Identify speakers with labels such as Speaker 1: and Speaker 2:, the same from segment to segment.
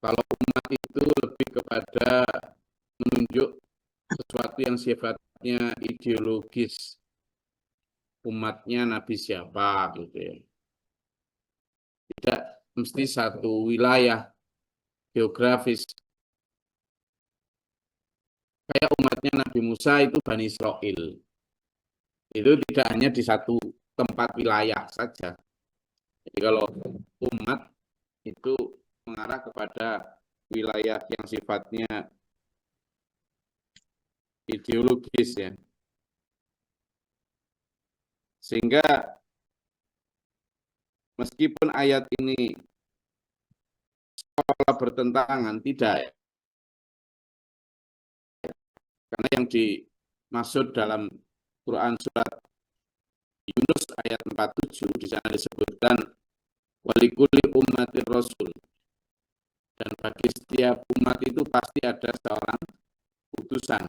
Speaker 1: Kalau umat itu lebih kepada menunjuk sesuatu yang sifatnya ideologis. Umatnya Nabi siapa gitu ya. Tidak mesti satu wilayah geografis. Kayak umatnya Nabi Musa itu Bani Israel. Itu tidak hanya di satu tempat wilayah saja. Jadi kalau umat itu mengarah kepada wilayah yang sifatnya ideologis ya. Sehingga meskipun ayat ini seolah bertentangan, tidak. Karena yang dimaksud dalam Quran surat Yunus ayat 47 di sana disebutkan walikuli ummatir rasul, dan bagi setiap umat itu pasti ada seorang utusan.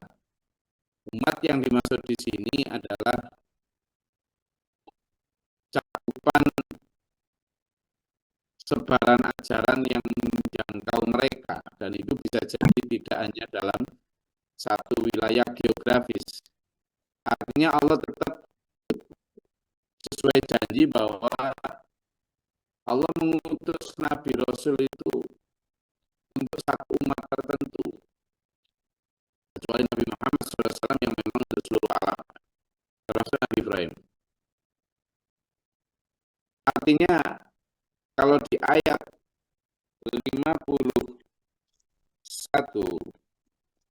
Speaker 1: Umat yang dimaksud di sini adalah cakupan sebaran ajaran yang menjangkau mereka, dan itu bisa jadi tidak hanya dalam satu wilayah geografis. Artinya Allah tetap sesuai janji bahwa Allah mengutus Nabi Rasul itu untuk satu umat tertentu, kecuali Nabi Muhammad SAW yang memang untuk seluruh alam, termasuk Nabi Ibrahim. Artinya kalau di ayat 51,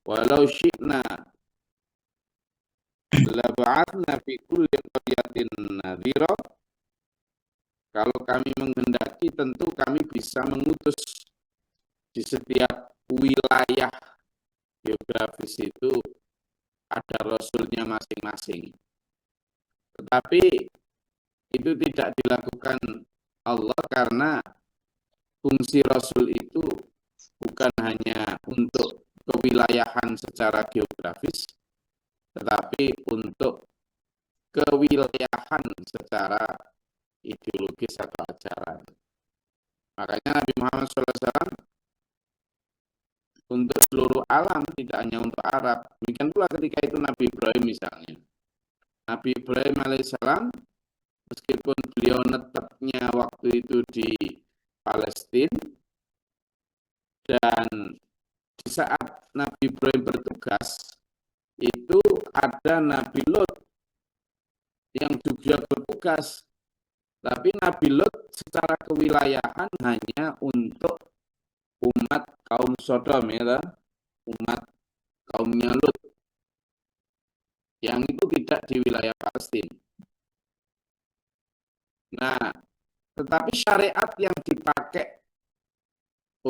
Speaker 1: walau syi'na laba'atna fi kulli qaryatin nadhira, kalau kami menghendaki tentu kami bisa mengutus di setiap wilayah geografis itu ada rasulnya masing-masing. Tetapi itu tidak dilakukan Allah karena fungsi rasul itu bukan hanya untuk kewilayahan secara geografis, tetapi untuk kewilayahan secara ideologis atau ajaran. Makanya Nabi Muhammad SAW untuk seluruh alam, tidak hanya untuk Arab. Demikian pula ketika itu Nabi Ibrahim misalnya. Nabi Ibrahim alaihissalam, meskipun beliau netapnya waktu itu di Palestina, dan di saat Nabi Ibrahim bertugas, itu ada Nabi Lot yang juga bertugas. Tapi Nabi Lot secara kewilayahan hanya untuk umat kaum Sodom, ya, umat kaumnya Lot, yang itu tidak di wilayah Palestina. Nah, tetapi syariat yang dipakai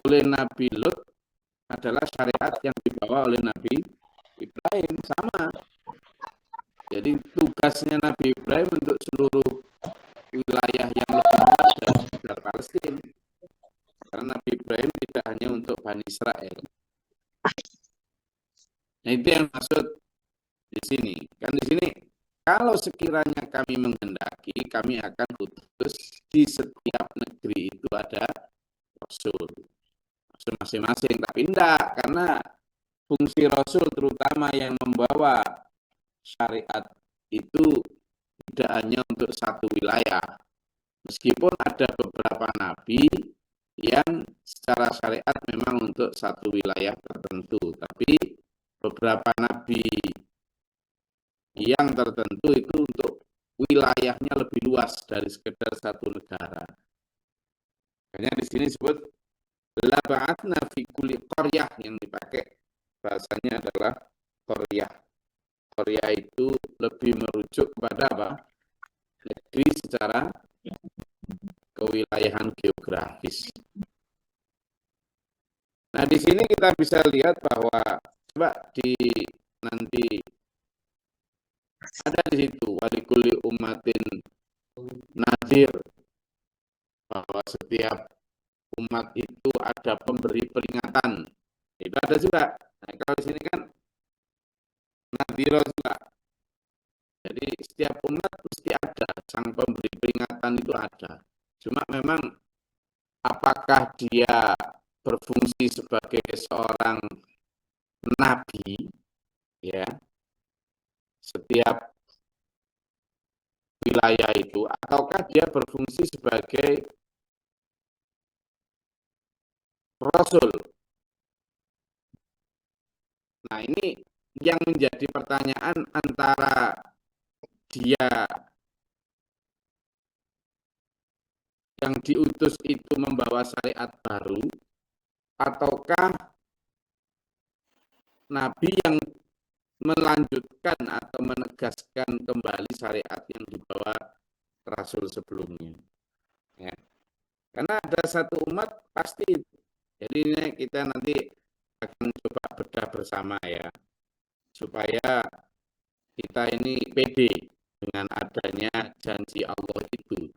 Speaker 1: oleh Nabi Lot adalah syariat yang dibawa oleh Nabi Ibrahim, sama. Jadi tugasnya Nabi Ibrahim untuk seluruh wilayah yang lebih luas dari sekitar Palestina. Karena Nabi Ibrahim tidak hanya untuk Bani Israel. Nah, itu yang maksud di sini. Kan di sini, kalau sekiranya kami menghendaki, kami akan utus di setiap negeri itu ada Rasul. Rasul masing-masing. Tapi tidak, karena fungsi Rasul terutama yang membawa syariat itu tidak hanya untuk satu wilayah. Meskipun ada beberapa nabi yang secara syariat memang untuk satu wilayah tertentu, tapi beberapa nabi yang tertentu itu untuk wilayahnya lebih luas dari sekedar satu negara. Makanya di sini disebut laba'atna fi kulli qaryah, yang dipakai bahasanya adalah qaryah. Qaryah itu lebih merujuk kepada apa? Negeri secara kewilayahan geografis. Nah, di sini kita bisa lihat bahwa coba nanti ada di situ walikuli ummatin nadhir, bahwa setiap umat itu ada pemberi peringatan. Itu ada juga. Nah, kalau di sini kan nadhiro juga. Jadi setiap umat mesti ada, sang pemberi peringatan itu ada. Cuma memang apakah dia berfungsi sebagai seorang nabi, ya, setiap wilayah itu, ataukah dia berfungsi sebagai rasul? Nah, ini yang menjadi pertanyaan antara dia yang diutus itu membawa syariat baru, ataukah nabi yang melanjutkan atau menegaskan kembali syariat yang dibawa rasul sebelumnya. Ya. Karena ada satu umat pasti. Jadi ini kita nanti akan coba bedah bersama ya, supaya kita ini pede dengan adanya janji Allah itu.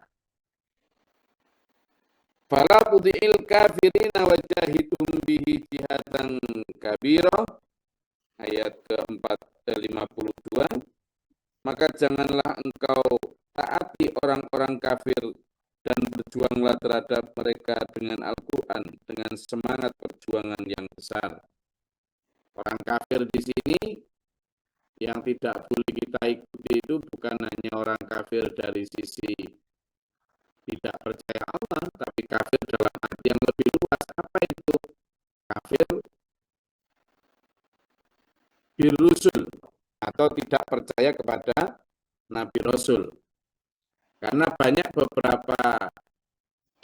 Speaker 1: Fala tudhi'il kafirina wajahidum bihi jihatan kabira, ayat ke-52. Maka janganlah engkau taati orang-orang kafir dan berjuanglah terhadap mereka dengan Al-Quran, dengan semangat perjuangan yang besar. Orang kafir di sini yang tidak boleh kita ikuti itu bukan hanya orang kafir dari sisi tidak percaya Allah, tapi kafir dalam arti yang lebih luas. Apa itu? Kafir birusul, atau tidak percaya kepada Nabi Rasul. Karena banyak beberapa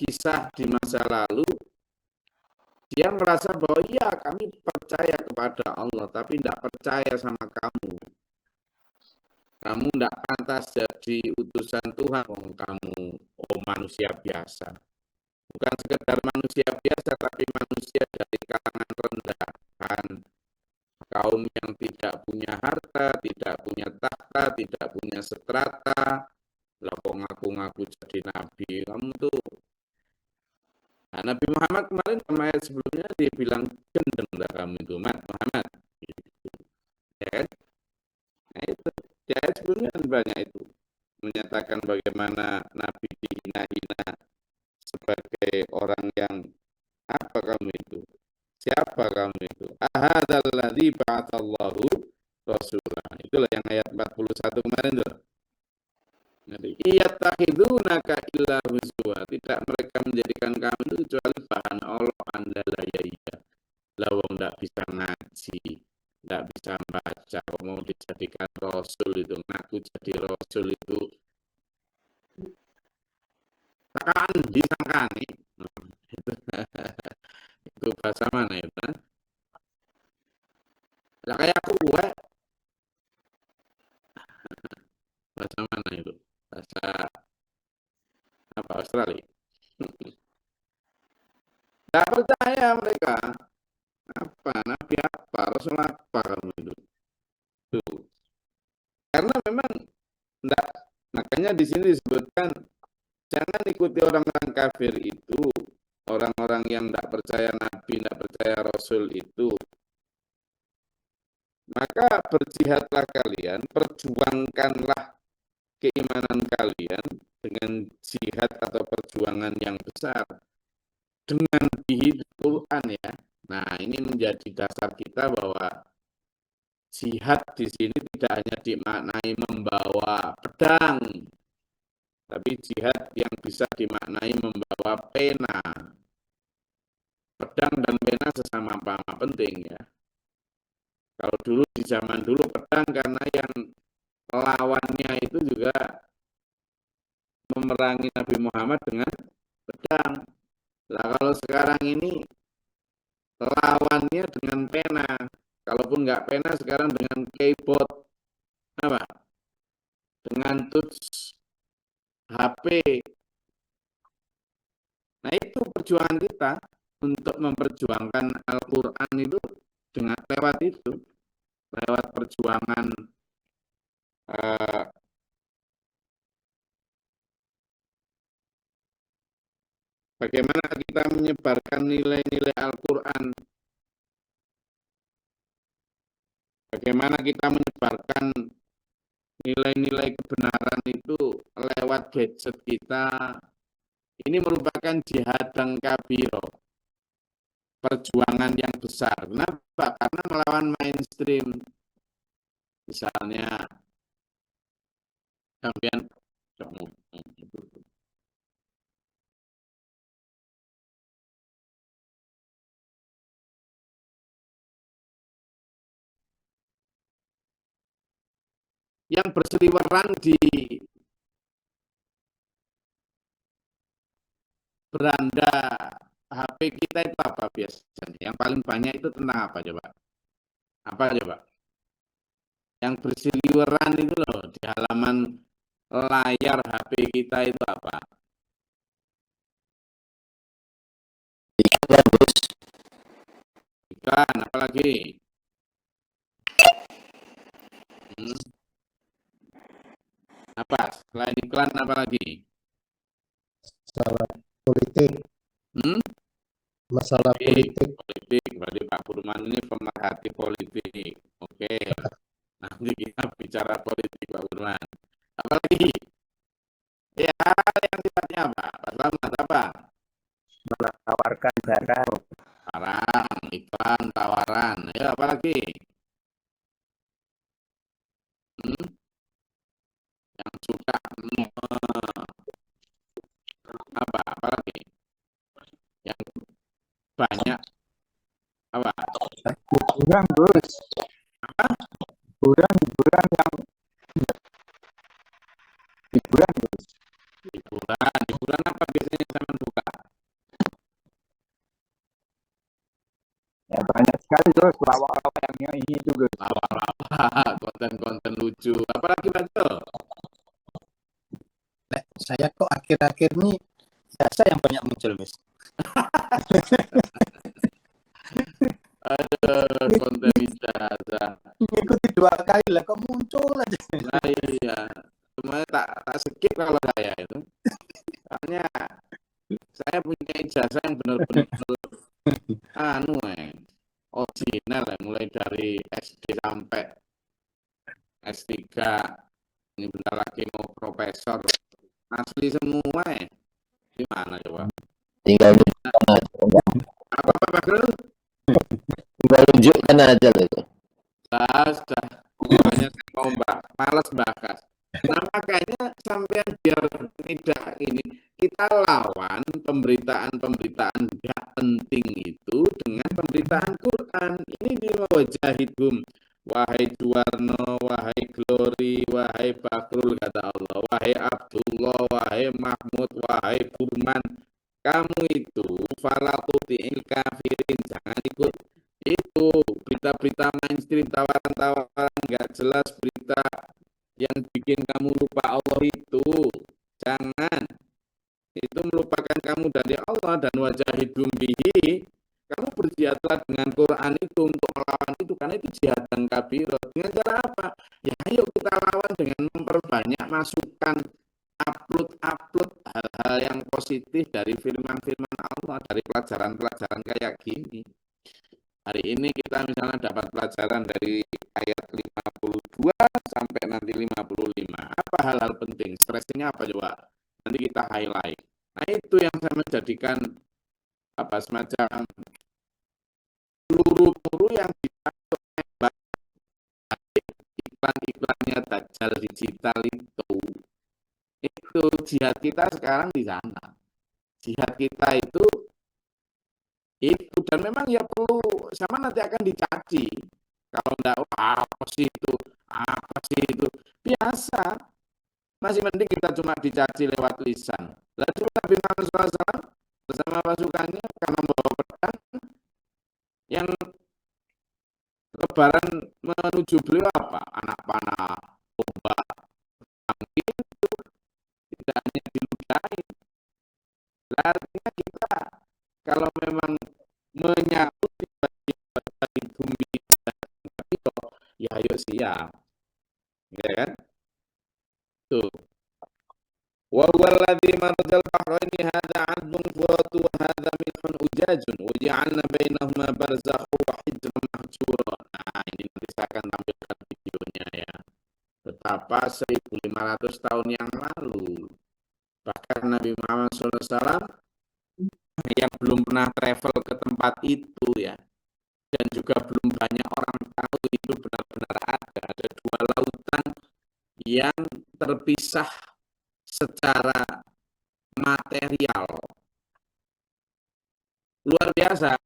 Speaker 1: kisah di masa lalu, dia merasa bahwa iya kami percaya kepada Allah, tapi tidak percaya sama kamu. Kamu tidak pantas jadi utusan Tuhan, kamu manusia biasa. Bukan sekedar manusia biasa, tapi manusia dari kalangan rendahan, kaum yang tidak punya harta, tidak punya tahta, tidak punya strata. Lah kok ngaku-ngaku jadi nabi, kamu tuh. Nah, Nabi Muhammad kemarin sama ayat sebelumnya dia bilang gendeng lah kamu itu, Muhammad. Gitu. Ya kan? Nah itu, di ayat sebelumnya banyak itu. Menyatakan bagaimana Nabi dihina-hina sebagai orang yang apa kamu itu? Siapa kamu itu? Ahadalladzi ba'atsallahu rasulah. Itulah yang ayat 41 kemarin tuh. Iyattakhidunaka illa huzwa. Tidak mereka menjadikan kamu itu kecuali bahan olokan dalayaya. Lawang tidak bisa ngaji, tidak bisa baca, mau dijadikan rasul itu, ngaku jadi rasul itu takaan disangkani. Itu bahasa mana itu? Lah kayak aku bahasa mana itu? Bahasa apa Australia? Tidak percaya mereka. Apa nabi apa rasul apa kamu itu? Tuh. Karena memang enggak, makanya di sini disebutkan jangan ikuti orang-orang kafir itu, orang-orang yang tidak percaya nabi, tidak percaya rasul itu. Maka berjihadlah kalian, perjuangkanlah keimanan kalian dengan jihad atau perjuangan yang besar dengan bihi Quran ya. Nah, ini menjadi dasar kita bahwa jihad di sini tidak hanya dimaknai membawa pedang, tapi jihad yang bisa dimaknai membawa pena. Pedang dan pena sesama-sama penting ya. Kalau dulu di zaman dulu pedang karena yang lawannya itu juga memerangi Nabi Muhammad dengan pedang. Nah, kalau sekarang ini lawannya dengan pena. Kalaupun nggak pena sekarang dengan keyboard, apa? Dengan touch HP. Nah itu perjuangan kita untuk memperjuangkan Al-Quran itu dengan lewat itu, lewat perjuangan bagaimana kita menyebarkan nilai-nilai Al-Quran, bagaimana kita menyebarkan nilai-nilai kebenaran itu lewat gadget kita. Ini merupakan jihad dan kabiro. perjuangan yang besar. Kenapa? Karena melawan mainstream. Misalnya, kemudian yang berseliweran di beranda HP kita itu apa biasanya? Yang paling banyak itu tentang apa coba? Apa coba? Yang berseliweran itu loh di halaman layar HP kita itu apa? Iklan, apalagi? Hmm, apa? Selain iklan, apalagi?
Speaker 2: Masalah politik,
Speaker 1: Hmm?
Speaker 2: masalah politik.
Speaker 1: Politik. Berarti Pak Burman ini pemerhati politik. Oke, nanti kita bicara politik Pak Burman. Apalagi? Ya, yang sifatnya apa? Pak Selamat, apa?
Speaker 2: Menawarkan barang,
Speaker 1: Barang, iklan, tawaran. Ya, apalagi? Hmm? Yang suka apa? Apalagi? Yang banyak apa?
Speaker 2: hiburan Gus, hiburan yang hiburan Gus.
Speaker 1: Hiburan. Hiburan apa biasanya zaman buka?
Speaker 2: Ya banyak sekali Gus, lawak-lawak yang nyanyi itu Gus.
Speaker 1: Lawak-lawak, konten-konten lucu. Apalagi betul?
Speaker 3: Saya kok akhir-akhir ini jasa yang banyak muncul, Mas.
Speaker 1: Aduh, konten ijazah.
Speaker 3: Mengikuti 2 kali lah, kok muncul aja.
Speaker 1: Nah, iya. Semuanya tak skip kalau saya itu. Soalnya saya punya ijazah yang benar-benar anu original mulai dari SD sampai S3. Ini bentar lagi mau profesor. Asli semua Gimana coba?
Speaker 4: Tinggal tunjukkan aja.
Speaker 1: Apa Pak Bagel?
Speaker 4: Tinggal tunjukkan aja loh itu.
Speaker 1: Sudah. Makanya saya mau malas bahas. Nah makanya sampai biar tidak ini kita lawan pemberitaan-pemberitaan nggak penting itu dengan pemberitaan Quran. Ini di wajahidum. Wahai Juwarno, wahai Glory, wahai Bakrul kata Allah, wahai Abdullah, wahai Mahmud, wahai Burman, kamu itu falatutil kafirin, jangan ikut itu berita-berita mainstream, tawaran-tawaran nggak jelas, berita yang bikin kamu lupa Allah itu jangan, itu melupakan kamu dari Allah. Dan wajah hidung bihi, kamu berjihadlah dengan Quran itu untuk melawan itu, karena itu jihad dan kabirah. Dengan cara apa? Ya ayo kita lawan dengan memperbanyak masukan, upload hal-hal yang positif dari firman-firman Allah, dari pelajaran-pelajaran kayak gini. Hari ini kita misalnya dapat pelajaran dari ayat 52 sampai nanti 55. Apa hal-hal penting? Stresnya apa coba? Nanti kita highlight. Nah itu yang saya menjadikan apa semacam peluru-peluru yang bisa menembak iklan-iklannya Dajjal digital itu. Itu jihad kita sekarang di sana. Jihad kita itu dan memang ya perlu sama nanti akan dicaci. Kalau enggak, apa sih itu biasa. Masih mending kita cuma dicaci lewat lisan. Lalu Nabi Muhammad SAW bersama pasukannya karena membawa pedang yang lebaran menuju beliau apa? Anak panah, ombak, itu tidak hanya diludahi. Artinya kita kalau memang menyatu di bumi ya ayo siap, ya kan? Tuh. Wa huwa alladhi marajal bahraini hadza 'adbun furatu wa hadza milhun ujajun wa ja'alna bainahuma barzakhan wa hijran mahjura. Nah, ini nanti saya akan tampilkan videonya ya. Betapa 1500 tahun yang lalu bahkan Nabi Muhammad SAW yang belum pernah travel ke tempat itu ya, dan juga belum banyak orang tahu itu benar-benar ada. Ada dua lautan yang terpisah secara material. Luar biasa.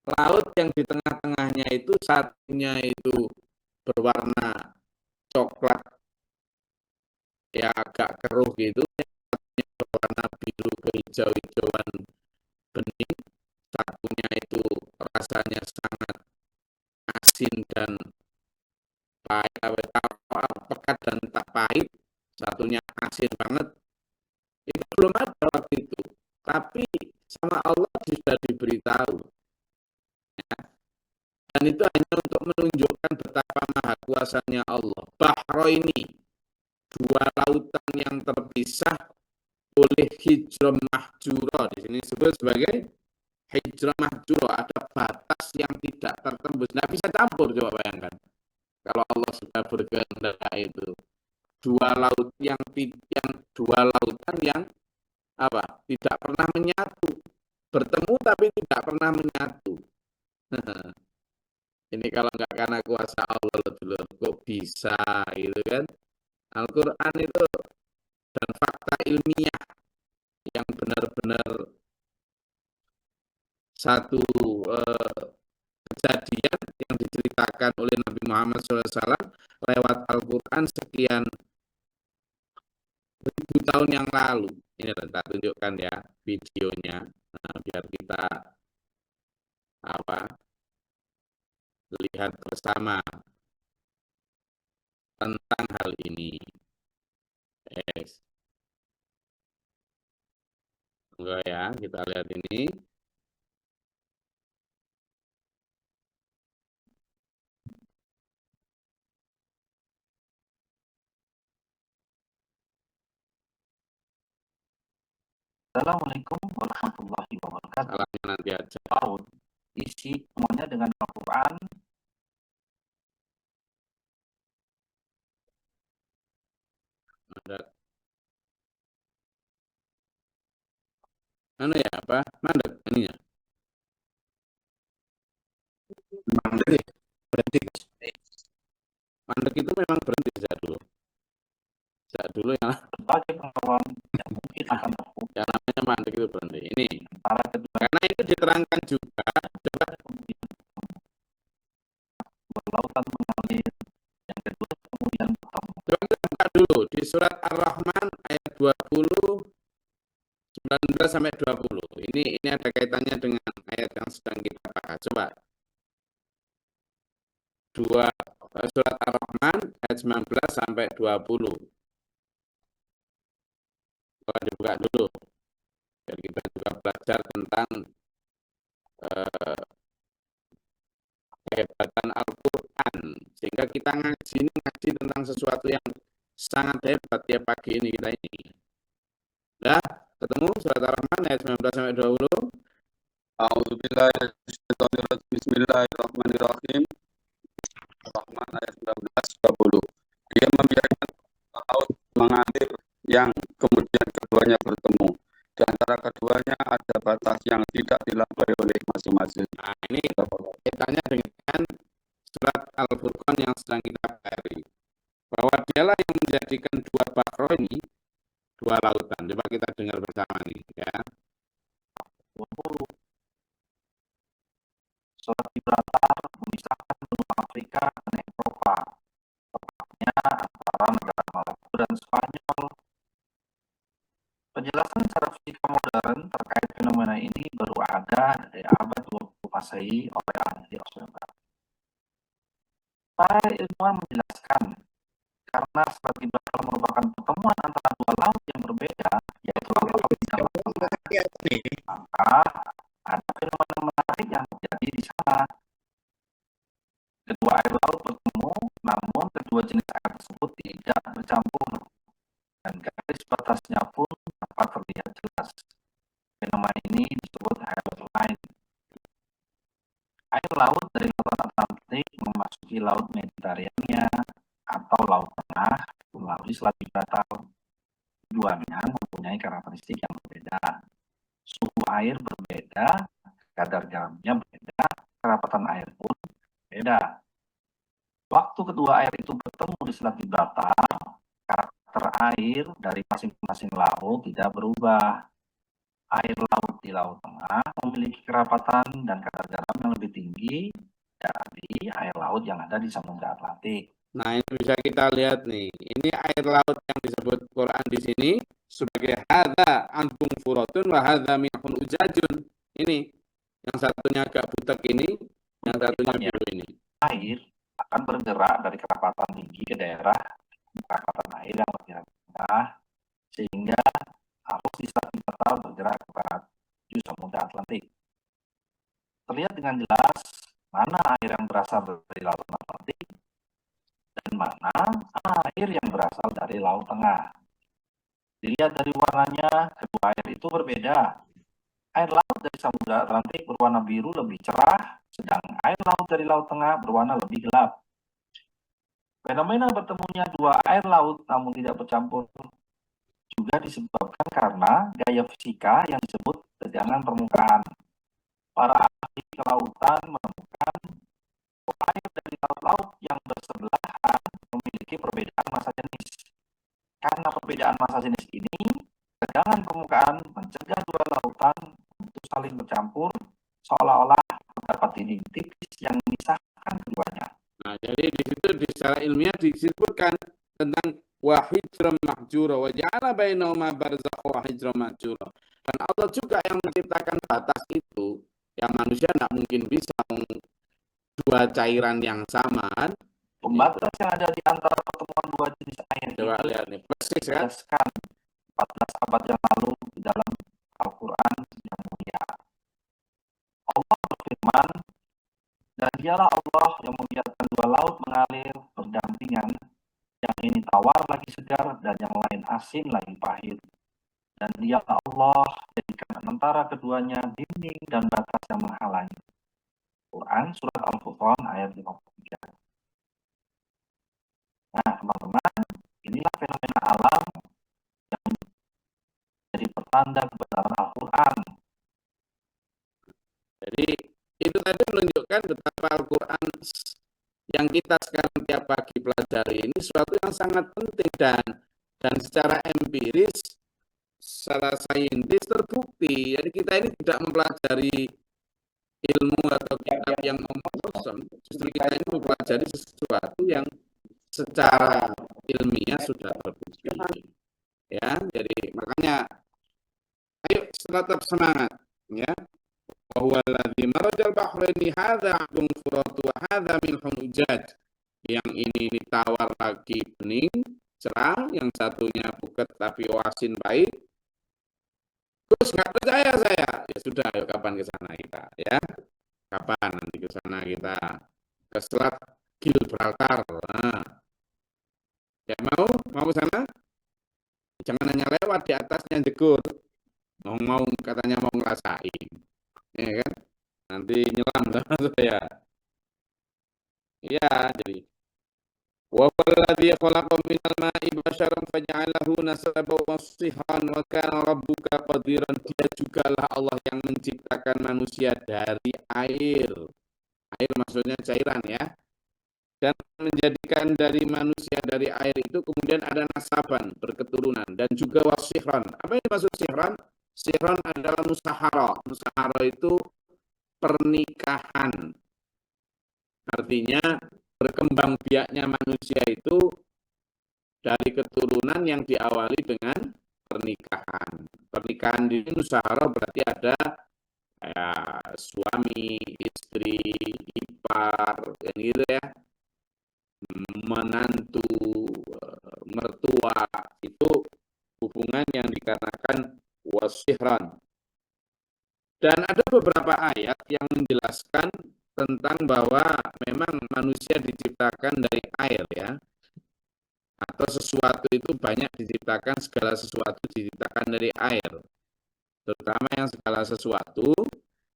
Speaker 1: Laut yang di tengah-tengahnya itu satunya itu berwarna coklat ya agak keruh gitu, yang berwarna biru kehijau-hijauan bening, satunya itu rasanya sangat asin dan pahit, pekat dan tak pahit, satunya asin banget. Itu belum ada waktu itu, tapi sama Allah sudah diberitahu. Dan itu hanya untuk menunjukkan betapa maha kuasanya Allah. Bahro ini, dua lautan yang terpisah oleh hijrah mahjuro. Di sini disebut sebagai hijrah mahjuro. Ada batas yang tidak tertembus. Nggak bisa campur, coba bayangkan. Kalau Allah sudah berkehendak itu. Dua lautan yang apa? Tidak pernah menyatu. Bertemu tapi tidak pernah menyatu. Ini kalau nggak karena kuasa Allah, kok bisa gitu kan? Al-Quran itu dan fakta ilmiah yang benar-benar satu kejadian yang diceritakan oleh Nabi Muhammad SAW lewat Al-Quran sekian ribu tahun yang lalu. Ini kita tunjukkan ya videonya, nah, biar kita lihat bersama tentang hal ini. Yes. Enggak ya, kita lihat ini.
Speaker 5: Assalamualaikum warahmatullahi wabarakatuh.
Speaker 1: Salamnya nanti aja.
Speaker 5: Laut isi semuanya dengan Al-Quran.
Speaker 1: Mana ya, apa? Mandek ininya. Berhenti. Mandek itu memang berhenti saat dulu. Saat dulu yang
Speaker 5: Berbagai pengetahuan yang mungkin akan terhubung.
Speaker 1: Yang namanya mandek itu berhenti. Ini.
Speaker 5: Antara kedua.
Speaker 1: Karena itu diterangkan juga. Coba.
Speaker 5: Dua lautan mengalir. Yang kedua kemudian bertemu.
Speaker 1: Coba kita buka dulu di surat Ar-Rahman ayat 20, 19 sampai 20. Ini ada kaitannya dengan ayat yang sedang kita bahas. Coba. Surat Ar-Rahman ayat 19 sampai 20. Coba dibuka dulu. Dan kita juga belajar tentang kehebatan Al-Quran. Sehingga kita ngaji tentang sesuatu yang sangat hebat tiap pagi ini kita ini. Dah, ketemu surat Ar-Rahman ayat 19 sampai 20.
Speaker 6: Bismillahirrahmanirrahim. Ar-Rahman ayat 19-20. Dia membiarkan laut mengalir yang kemudian keduanya bertemu. Di antara keduanya ada batas yang tidak dilampaui oleh masing-masing.
Speaker 1: Nah, ini kaitannya dengan surat Al-Furqan yang sedang kita pelajari. Bahwa dialah yang menjadikan dua bahro ini, dua lautan. Coba kita dengar bersama nih ya.
Speaker 5: 20. Surat Gibraltar memisahkan benua Afrika dan Eropa, tepatnya antara negara Maroko dan Spanyol. Penjelasan secara fisika modern terkait fenomena ini baru ada dari abad 20 Masehi oleh ahli Australia. Para ilmuwan menjelaskan karena Selat Gibraltar merupakan pertemuan antara dua laut yang berbeda, yaitu Laut Atlantik dan Laut Pasifik, maka ada fenomena menarik yang terjadi di sana. Kedua air laut bertemu, namun kedua jenis air tersebut tidak bercampur, dan garis batasnya pun dapat terlihat jelas. Fenomena ini disebut Hayward Line. Air laut dari Lautan Atlantik memasuki Laut Mediterania atau Laut Tengah melalui Selat Gibraltar. Keduanya mempunyai karakteristik yang berbeda. Suhu air berbeda, kadar garamnya beda, kerapatan air pun beda. Waktu kedua air itu bertemu di Selat Gibraltar, karakter air dari masing-masing laut tidak berubah. Air laut di Laut Tengah memiliki kerapatan dan kadar garam yang lebih tinggi dari air laut yang ada di Samudra Atlantik.
Speaker 1: Nah, ini bisa kita lihat nih. Ini air laut yang disebut Quran di sini sebagai hadza anbun furatun wa hadza mihun ujajun. Ini yang satunya agak butek ini, yang satunya biru ini.
Speaker 5: Air akan bergerak dari kerapatan tinggi ke daerah kerapatan air yang lebih rendah, sehingga arus di Selat Gibraltar bergerak ke barat menuju Samudra Atlantik. Terlihat dengan jelas mana air yang berasal dari Laut Atlantik dan mana air yang berasal dari Laut Tengah. Dilihat dari warnanya, kedua air itu berbeda. Air laut dari Samudra Atlantik berwarna biru lebih cerah, sedang air laut dari Laut Tengah berwarna lebih gelap. Fenomena bertemunya dua air laut namun tidak bercampur juga disebabkan karena gaya fisika yang disebut tegangan permukaan. Para ahli kelautan menemukan bahwa air dari laut-laut yang bersebelahan memiliki perbedaan massa jenis. Karena perbedaan massa jenis ini, tegangan permukaan mencegah dua lautan untuk saling bercampur, seolah-olah terdapat dinding tipis yang memisahkan keduanya.
Speaker 1: Nah, jadi di situ secara ilmiah disebutkan tentang wahidram mahjura wa ja'ala bainahuma barzakha wa hijram mahjura. Dan Allah juga yang menciptakan batas itu, yang manusia tidak mungkin bisa dua cairan yang sama.
Speaker 5: Pembatas yang ada di antara pertemuan dua jenis air
Speaker 1: Coba
Speaker 5: itu
Speaker 1: lihat nih, persis kan?
Speaker 5: dijelaskan 14 abad yang lalu di dalam Al-Quran yang mulia. Allah berfirman, dan dialah Allah yang membiarkan dua laut mengalir berdampingan, yang ini tawar lagi segar dan yang lain asin lagi pahit. Dan dialah Allah jadikan antara keduanya dinding dan batas yang menghalangi. Quran Surat Al-Furqan ayat 53. Nah, teman-teman, inilah fenomena alam yang menjadi pertanda kebenaran Al-Quran.
Speaker 1: Jadi itu tadi menunjukkan betapa Al-Quran yang kita sekarang tiap pagi pelajari ini suatu yang sangat penting dan secara empiris, secara saintis terbukti. Jadi kita ini tidak mempelajari ilmu atau kitab yang omong kosong. Justru kita ini mempelajari sesuatu yang secara ilmiah sudah terbukti. Ya, jadi makanya ayo tetap semangat, ya. Bahwa ladzi marajal bahraini hadza 'adun furat wa hadza milhun ujaj. Yang ini tawar lagi bening, cerah, yang satunya buket tapi asin pahit. Terus nggak percaya saya, ya sudah, ayo kapan ke sana kita, ya? Kapan nanti ke sana kita ke Selat Gibraltar. Nah. Ya mau sana? Jangan hanya lewat di atasnya jegur. Mau katanya mau ngerasain. Ya kan? Nanti nyelam sama saya. Iya, jadi wa alladzi khalaqa minal ma'i basyaran faja'alahu nasaban wa sihran wa kana rabbuka qadiran. Dia jugalah Allah yang menciptakan manusia dari air. Air maksudnya cairan, ya. Dan menjadikan dari manusia dari air itu kemudian ada nasaban, berketurunan, dan juga wasihran. Apa yang maksud sihran? Sihran adalah musahara. Musahara itu pernikahan. Artinya berkembang biaknya manusia itu dari keturunan yang diawali dengan pernikahan. Pernikahan di musahara berarti ada ya, suami, istri, ipar, dan gitu ya. Menantu, mertua, itu hubungan yang dikarenakan wasihran. Dan ada beberapa ayat yang menjelaskan tentang bahwa memang manusia diciptakan dari air, ya. Atau sesuatu itu banyak diciptakan, segala sesuatu diciptakan dari air. Terutama yang segala sesuatu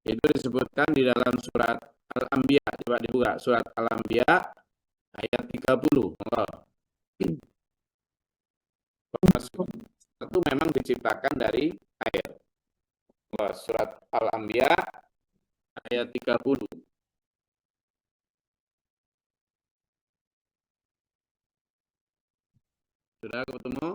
Speaker 1: itu disebutkan di dalam surat Al-Anbiya. Coba dibuka surat Al-Anbiya ayat 30. Itu memang diciptakan dari air. Monggo surat Al-Anbiya ayat 30. Sudah ketemu?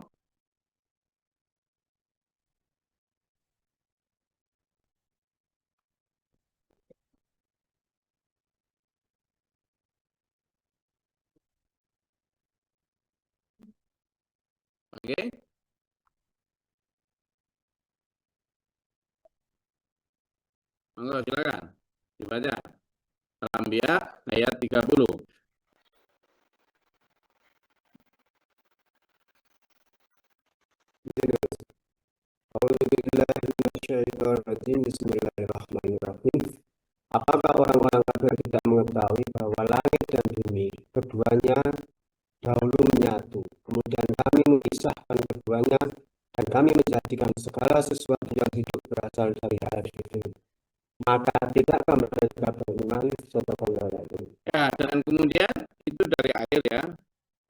Speaker 1: Oke. Monggo silakan dibaca. Al-Anbiya ayat 30.
Speaker 7: Bismillahirrahmanirrahim. Apakah orang-orang kafir tidak mengetahui bahwa langit dan bumi keduanya dahulu menyatu, kemudian kami memisahkan keduanya, dan kami menjadikan segala sesuatu yang hidup berasal dari air itu. Maka tidakkah mereka beriman?
Speaker 1: Ya, dan kemudian itu dari air ya.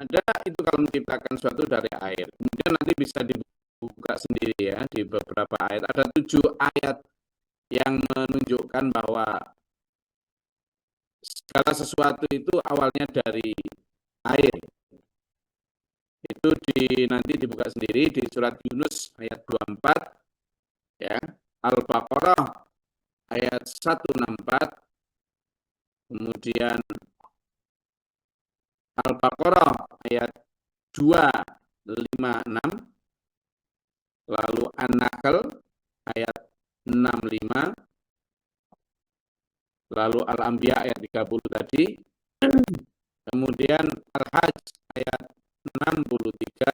Speaker 1: Ada itu kalau menciptakan suatu dari air. Kemudian nanti bisa dibuka sendiri ya di beberapa ayat. Ada 7 ayat yang menunjukkan bahwa segala sesuatu itu awalnya dari air. Itu nanti dibuka sendiri di surat Yunus ayat 24 ya. Al-Baqarah ayat 164. Kemudian Al-Baqarah ayat 256. Lalu An-Nahl ayat 65. Lalu Al-Anbiya ayat 30 tadi. Kemudian Al-Hajj ayat 63.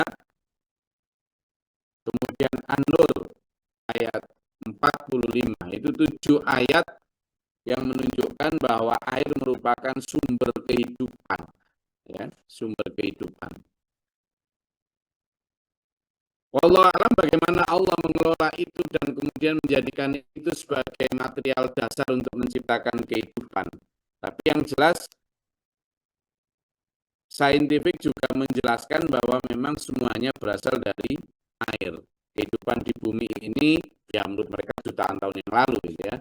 Speaker 1: Kemudian An-Nur ayat 45. Itu 7 ayat yang menunjukkan bahwa air merupakan sumber kehidupan. Ya, sumber kehidupan. Wallahu a'lam bagaimana Allah mengelola itu dan kemudian menjadikan itu sebagai material dasar untuk menciptakan kehidupan. Tapi yang jelas saintifik juga menjelaskan bahwa memang semuanya berasal dari air. Kehidupan di bumi ini ya menurut mereka jutaan tahun yang lalu ya.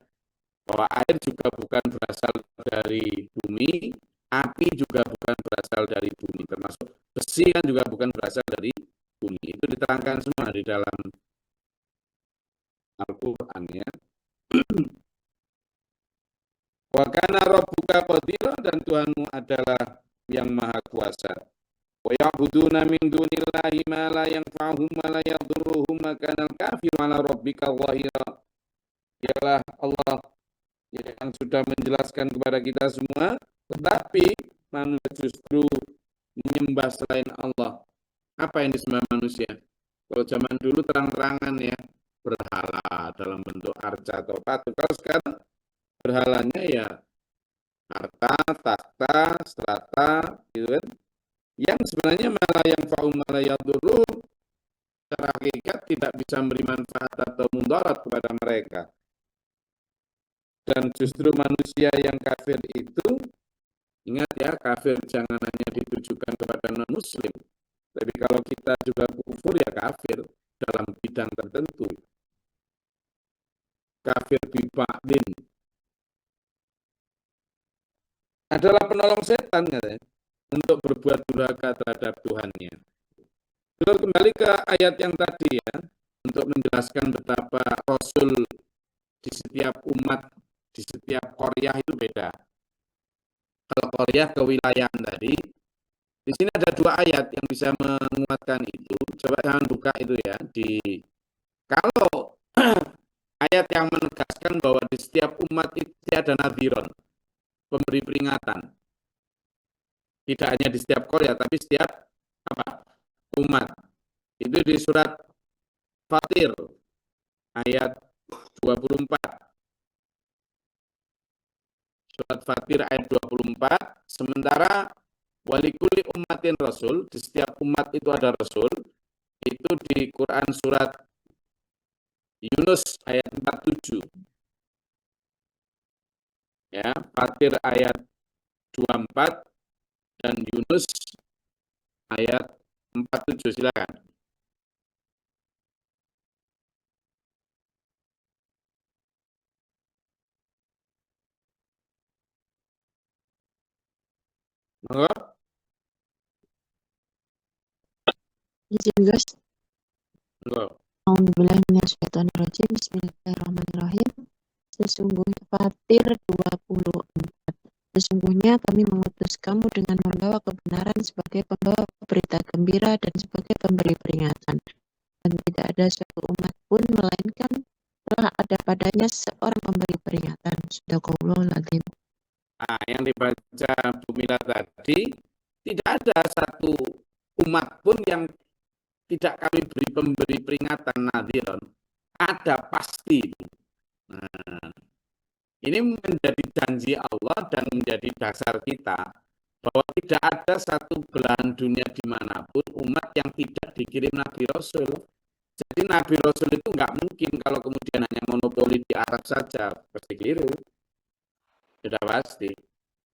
Speaker 1: Bahwa air juga bukan berasal dari bumi, api juga bukan berasal dari bumi, termasuk besi kan juga bukan berasal dari bumi. Itu diterangkan semua di dalam Al-Quran ya. Wa kana rabbuka qadira, dan Tuhanmu adalah yang maha kuasa. Wa ya'buduna min dunillahi ma la yanfa'uhum wa la yadurruhum wa kana al-kafiru 'ala rabbika dhahira. Ialah Allah yang sudah menjelaskan kepada kita semua, tetapi manusia justru menyembah selain Allah. Apa yang disembah manusia? Kalau zaman dulu terang-terangan ya, berhala dalam bentuk arca atau patung. Kalau sekarang berhalanya ya harta, takhta, strata, gitu kan. Yang sebenarnya malah yang fa'um malah yadurru, secara hakikat tidak bisa memberi manfaat atau mudarat kepada mereka. Dan justru manusia yang kafir itu, ingat ya, kafir jangan hanya ditujukan kepada non-muslim. Tapi kalau kita juga kufur ya kafir dalam bidang tertentu. Kafir biba'din adalah penolong setan katanya, untuk berbuat durhaka terhadap Tuhannya. Lalu kembali ke ayat yang tadi ya, untuk menjelaskan betapa Rasul di setiap umat, di setiap qaryah itu beda. Kalau qaryah kewilayahan tadi, di sini ada 2 ayat yang bisa menguatkan itu. Coba jangan buka itu ya. Kalau ayat yang menegaskan bahwa di setiap umat itu ada nadhiron, pemberi peringatan. Tidak hanya di setiap qaryah, tapi setiap umat. Itu di surat Fatir ayat 24. Surat Fatir ayat 24, sementara walikuli ummatin rasul, di setiap umat itu ada rasul, itu di Quran surat Yunus ayat 47. Ya, Fatir ayat 24 dan Yunus ayat 47, silakan. Monggo.
Speaker 8: Izin guys.
Speaker 1: Monggo.
Speaker 8: A'udzubillahiminasyaitonirrajim. Bismillahirrahmanirrahim. Sesungguhnya Fatir 24. Sesungguhnya kami mengutus kamu dengan membawa kebenaran sebagai pembawa berita gembira dan sebagai pemberi peringatan. Dan tidak ada suatu umat pun melainkan telah ada padanya seorang pemberi peringatan. Shadaqallahul Adzim.
Speaker 1: Nah, yang dibaca Bu Mila tadi, tidak ada satu umat pun yang tidak kami beri pemberi peringatan nadhiron. Ada pasti. Nah, ini menjadi janji Allah dan menjadi dasar kita bahwa tidak ada satu belahan dunia dimanapun umat yang tidak dikirim Nabi Rasul. Jadi Nabi Rasul itu nggak mungkin kalau kemudian hanya monopoli di Arab saja, pasti keliru. Sudah pasti.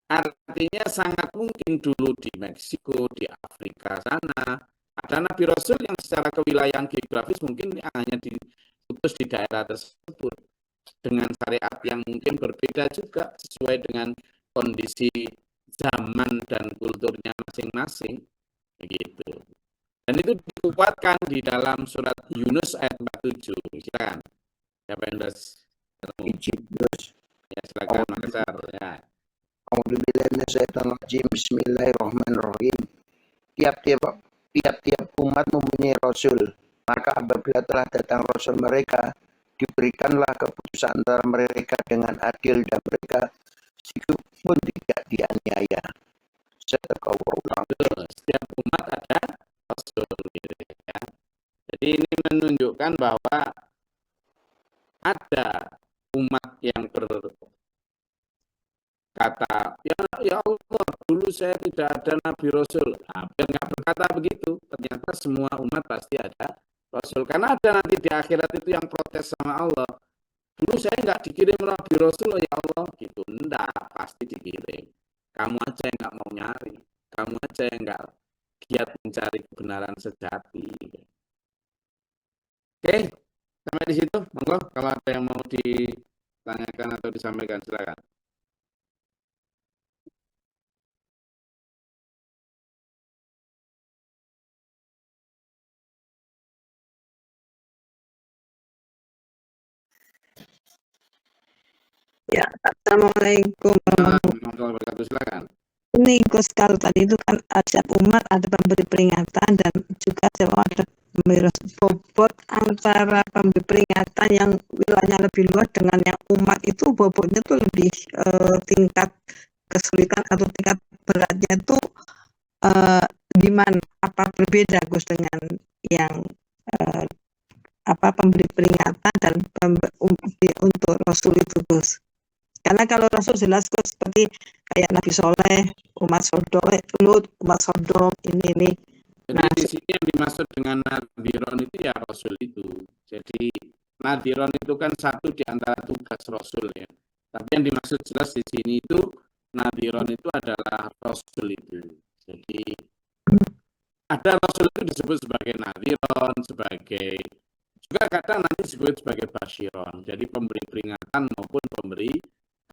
Speaker 1: Artinya sangat mungkin dulu di Meksiko, di Afrika sana, ada Nabi Rasul yang secara kewilayahan geografis mungkin hanya diutus di daerah tersebut dengan syariat yang mungkin berbeda juga sesuai dengan kondisi zaman dan kulturnya masing-masing, begitu. Dan itu dikuatkan di dalam surat Yunus ayat 47. Silakan. Siapa yang ya, silakan Makassar. Ya.
Speaker 9: A'udzubillahiminasyaitonirrajim. Bismillahirrahmanirrahim. Tiap-tiap umat mempunyai rasul, maka apabila telah datang rasul mereka, diberikanlah keputusan antara mereka dengan adil dan mereka sedikit pun tidak dianiaya.
Speaker 1: Setiap umat ada rasul, gitu ya. Jadi ini menunjukkan bahwa ada umat yang berkata, ya Allah, dulu saya tidak ada Nabi Rasul. Nah, biar nggak berkata begitu, ternyata semua umat pasti ada Rasul. Karena ada nanti di akhirat itu yang protes sama Allah. Dulu saya nggak dikirim Nabi Rasul, ya Allah. Gitu. Enggak, pasti dikirim. Kamu aja yang nggak mau nyari. Kamu aja yang nggak giat mencari kebenaran sejati. Oke, sampai di situ. Monggo, kalau ada yang mau ditanyakan atau disampaikan, silakan.
Speaker 8: Ya, Assalamualaikum.
Speaker 1: Warahmatullahi wabarakatuh, silakan.
Speaker 8: Ini Gus, kalau tadi itu kan setiap umat ada pemberi peringatan dan juga ada pemberi bobot antara pemberi peringatan yang wilayahnya lebih luas dengan yang umat itu bobotnya tuh lebih tingkat kesulitan atau tingkat beratnya itu di mana, apa berbeda Gus dengan yang pemberi peringatan dan untuk Rasul itu Gus? Karena kalau Rasul jelas Gus seperti kayak Nabi Soleh, umat Sodom, Lut, umat Sodom, ini.
Speaker 1: Jadi di sini yang dimaksud dengan nadhiron itu ya Rasul itu. Jadi nadhiron itu kan satu di antara tugas Rasul ya. Tapi yang dimaksud jelas di sini itu nadhiron itu adalah Rasul itu. Jadi ada Rasul itu disebut sebagai nadhiron, sebagai juga kadang nanti disebut sebagai basyiron. Jadi pemberi peringatan maupun pemberi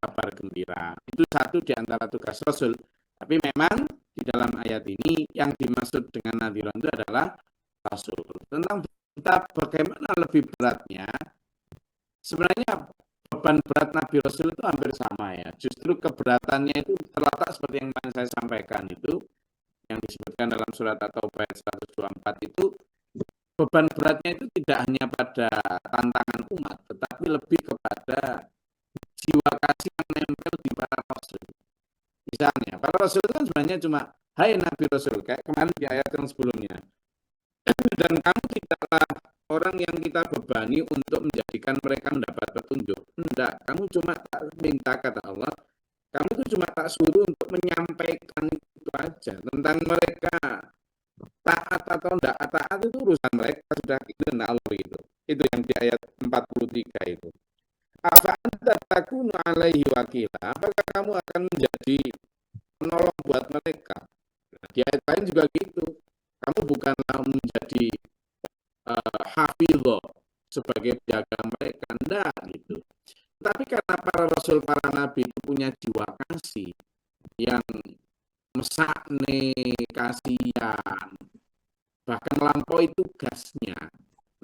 Speaker 1: kabar gembira. Itu satu di antara tugas Rasul. Tapi memang di dalam ayat ini yang dimaksud dengan nadhiron itu adalah Rasul. Tentang bagaimana lebih beratnya, sebenarnya beban berat Nabi Rasul itu hampir sama ya. Justru keberatannya itu terletak seperti yang saya sampaikan itu, yang disebutkan dalam surat At-Taubah ayat 124 itu, beban beratnya itu tidak hanya pada tantangan umat, tetapi lebih kepada jiwa kasih yang nempel di para Rasul. Misalnya, para Rasul itu kan sebenarnya cuma, hai Nabi Rasul, kayak kemarin di ayat yang sebelumnya. Dan kamu tidaklah orang yang kita bebani untuk menjadikan mereka mendapat petunjuk. Enggak, kamu cuma tak minta, kata Allah, kamu itu cuma tak suruh untuk menyampaikan itu aja. Tentang mereka taat atau enggak taat itu urusan mereka, sudah gitu, Allah gitu. Itu yang di ayat 43 itu. Apa anta takunu alaihi wakila? Apakah kamu akan menjadi penolong buat mereka? Nah, di ayat lain juga gitu. Kamu bukanlah menjadi hafidho sebagai penjaga mereka, enggak gitu. Tapi karena para rasul, para nabi itu punya jiwa kasih yang mesak nih, kasihan, bahkan melampaui tugasnya.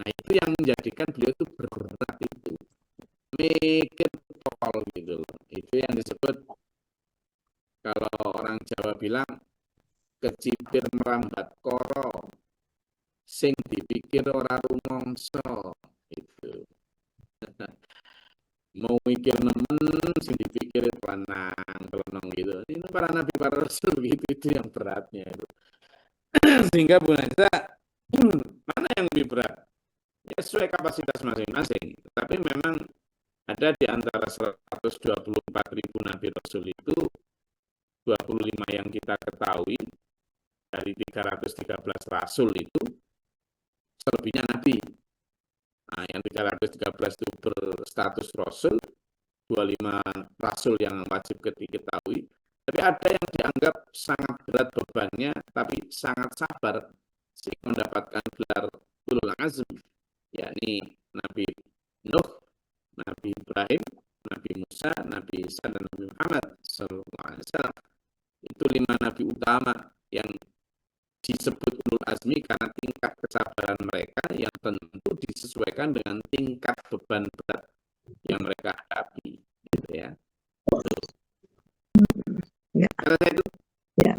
Speaker 1: Nah itu yang menjadikan beliau itu berat itu, mikir tol gitu loh. Itu yang disebut kalau orang Jawa bilang kecipir merambat koro, sing dipikir ora rumangsa itu. Mau mikir nemen, sing dipikir lanang, kelonong gitu. Ini para nabi, para rasul gitu, itu yang beratnya itu. Sehingga Bu Nasa, mana yang lebih berat? Ya sesuai kapasitas masing-masing. Tapi memang ada di antara 124.000 nabi rasul itu 25 yang kita ketahui dari 313 rasul itu selebihnya nabi. Nah, yang 313 itu berstatus rasul, 25 rasul yang wajib diketahui. Tapi ada yang dianggap sangat berat bebannya, tapi sangat sabar sehingga mendapatkan gelar ulul azm, yakni Nabi Nuh, Nabi Ibrahim, Nabi Musa, Nabi Isa, dan Nabi Muhammad SAW. Itu 5 nabi utama yang disebut ulul azmi karena tingkat kesabaran mereka yang tentu disesuaikan dengan tingkat beban berat yang mereka hadapi, gitu ya.
Speaker 8: Ya.
Speaker 1: Karena itu.
Speaker 8: Ya.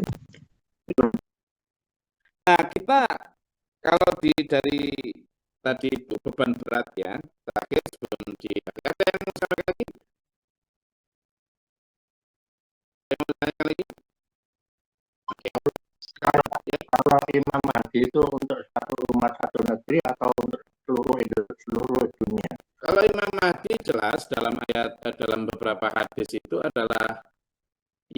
Speaker 1: Nah kita kalau dari tadi itu beban berat ya, terakhir sebelum ada yang mau sampaikan lagi? Yang mau tanya lagi?
Speaker 2: Kalau Imam Mahdi itu untuk satu umat, satu negeri, atau untuk seluruh dunia?
Speaker 1: Kalau Imam Mahdi jelas dalam beberapa hadis itu adalah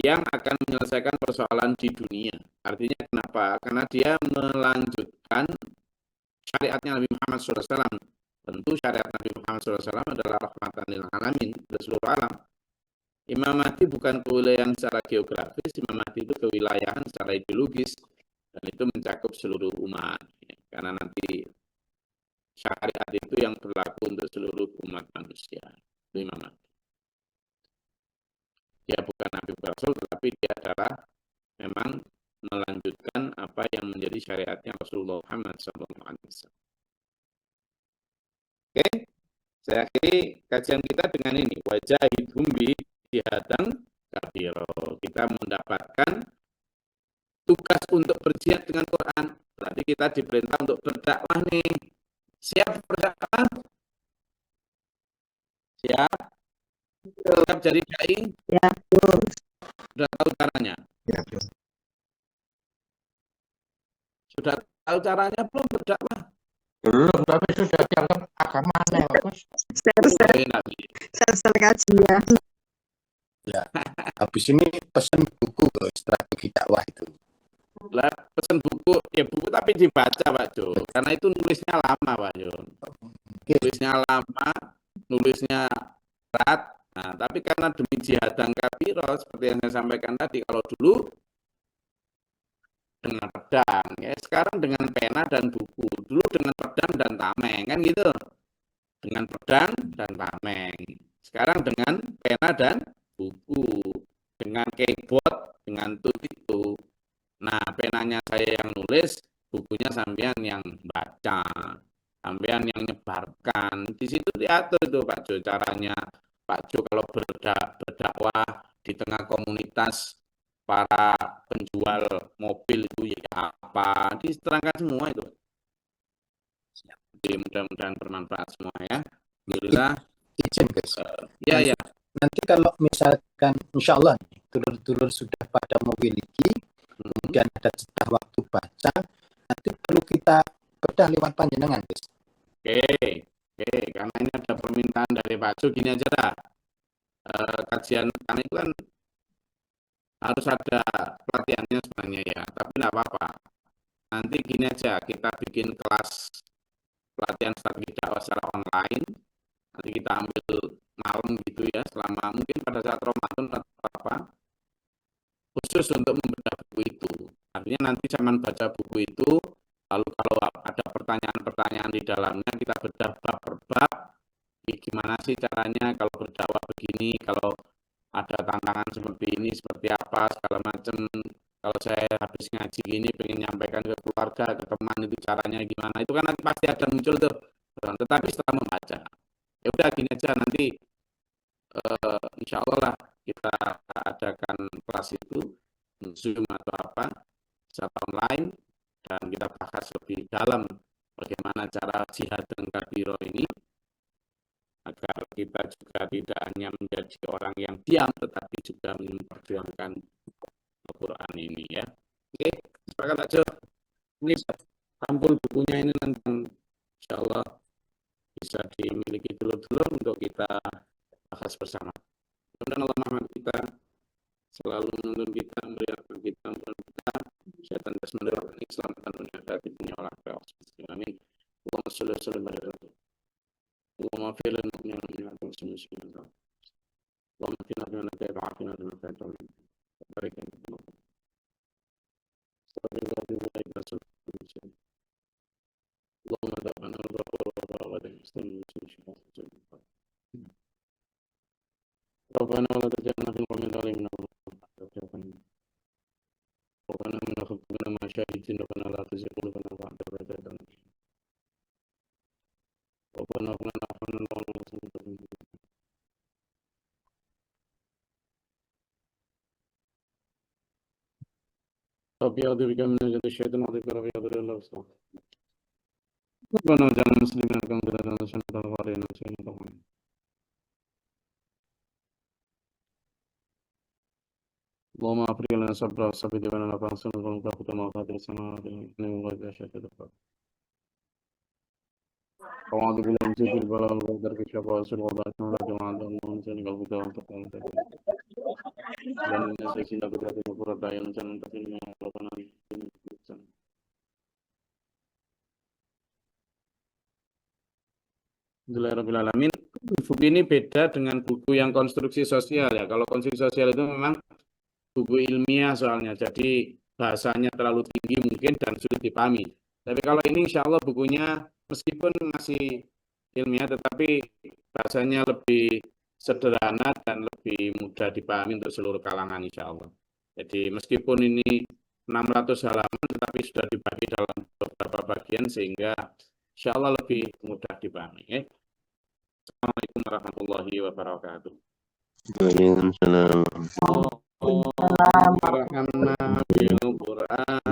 Speaker 1: yang akan menyelesaikan persoalan di dunia. Artinya kenapa? Karena dia melanjutkan syariatnya Nabi Muhammad SAW. Tentu syariat Nabi Muhammad SAW adalah rahmatan lil alamin, untuk seluruh alam. Imam Mahdi bukan kewilayahan secara geografis, Imam Mahdi itu kewilayahan secara ideologis, dan itu mencakup seluruh umat. Karena nanti syariat itu yang berlaku untuk seluruh umat manusia. Itu Imam Mahdi. Dia bukan Nabi Rasul, tetapi dia adalah memang melanjutkan apa yang menjadi syariatnya Rasulullah Muhammad SAW. Oke, saya akhiri kajian kita dengan ini. Wajahidhum bi jihatan kabiro. Kita mendapatkan tugas untuk berjihad dengan Quran. Berarti kita diperintah untuk berdakwah nih. Siap berdakwah? Siap? Siap jadi dai?
Speaker 8: Ya, terus.
Speaker 1: Sudah tahu caranya?
Speaker 3: Ya,
Speaker 1: Sudah tahu caranya belum berdakwah?
Speaker 2: Belum, tapi sudah dianggap agama aneh, Gus.
Speaker 8: Saya kajian.
Speaker 3: ya. Habis ini pesan buku loh, strategi dakwah itu.
Speaker 1: Lah pesan buku, ya buku tapi dibaca Pak Jo. Karena itu nulisnya lama Pak Jo. Nulisnya lama, nulisnya berat. Nah, tapi karena demi jihad dan kabiro, seperti yang saya sampaikan tadi, kalau dulu dengan pedang, ya sekarang dengan pena dan buku. Dulu dengan pedang dan tameng, kan gitu. Dengan pedang dan tameng. Sekarang dengan pena dan buku. Dengan keyboard, dengan itu. Nah, penanya saya yang nulis, bukunya sampean yang baca, sampean yang nyebarkan. Di situ diatur itu Pak Jo caranya. Pak Jo kalau berdakwah di tengah komunitas para penjual mobil itu ya apa, diterangkan semua itu. Jadi mudah-mudahan bermanfaat semua ya. Alhamdulillah.
Speaker 3: Izin guys.
Speaker 1: Ya.
Speaker 3: Nanti kalau misalkan insya Allah dulur-dulur sudah pada memiliki, kemudian ada jeda waktu baca, nanti perlu kita bedah lewat panjenengan guys.
Speaker 1: Oke, karena ini ada permintaan dari Pak Jo, gini aja lah. Kajian karena itu kan harus ada pelatihannya sebenarnya ya, tapi nggak apa-apa. Nanti gini aja, kita bikin kelas pelatihan strategi dakwah secara online. Nanti kita ambil malam gitu ya, selama mungkin pada saat Ramadan atau apa, khusus untuk membedah buku itu. Artinya nanti zaman baca buku itu, lalu kalau ada pertanyaan-pertanyaan di dalamnya, kita bedah bab per bab. Gimana sih caranya kalau berdakwah begini, kalau ada tantangan seperti ini, seperti apa, segala macam. Kalau saya habis ngaji gini pengen nyampaikan ke keluarga, ke teman itu caranya gimana, itu kan nanti pasti ada muncul tuh. Tetapi setelah membaca, ya udah gini aja nanti insya Allah lah kita adakan kelas itu Zoom atau apa secara online dan kita bahas lebih dalam bagaimana cara jihad dan kabiro ini agar kita juga tidak hanya menjadi orang yang diam tetapi juga memperjuangkan Al-Quran ini ya. Oke, sepakat aja. Ini sampul bukunya ini nanti insya Allah bisa dimiliki dulu untuk kita bahas bersama. Kemudian Allah Muhammad kita selalu menuntun kita, memberikan kita, syaitan dan mendoakan Islam dan dunia akhirat di dunia wal akhirah. Amin. Allahumma sholli wa sallim ala rasulillah. Allahumma fil mu'minin wal mu'minat wal muslimin. Allahumma qina bi anaka ta'afina wa ta'ala. Barik Allah. Allahumma da'ana wa ربنا ولا تجعلنا في القوم الظالمين ربنا من خلقنا ما شاهدين ربنا لا تزغ قلوبنا بعد إذ هديتنا ربنا هب لنا من لدنك رحمة ربي أعوذ بك من شر الشيطان الرجيم ربي أعوذ بالله ربنا اجعلنا مسلمين لك ومن ذريتنا سنة الغالين وسنة الغالين اللهم أفرغ لنا صبرا وثبت بيننا فانصرنا على القوم الكافرين وقاتل السماوات من غير أشد الكفار أعوذ بالله من شر البلاء والقدر في الشفاء والسلطان ولا جماعة اللهم صل على الهدى والتقوى dan sesi lagu tadi beberapa daya rencana tadinya lakukan ini. Bismillahirrahmanirrahim. Buku ini beda dengan buku yang konstruksi sosial ya. Kalau konstruksi sosial itu memang buku ilmiah soalnya, jadi bahasanya terlalu tinggi mungkin dan sulit dipahami. Tapi kalau ini insya Allah bukunya meskipun masih ilmiah tetapi bahasanya lebih sederhana dan lebih mudah dipahami untuk seluruh kalangan insya Allah. Jadi meskipun ini 600 halaman tetapi sudah dibagi dalam beberapa bagian sehingga insya Allah lebih mudah dipahami. Assalamualaikum warahmatullahi wabarakatuh.
Speaker 4: Waalaikumsalam.
Speaker 1: Bismillahirrahmanirrahim.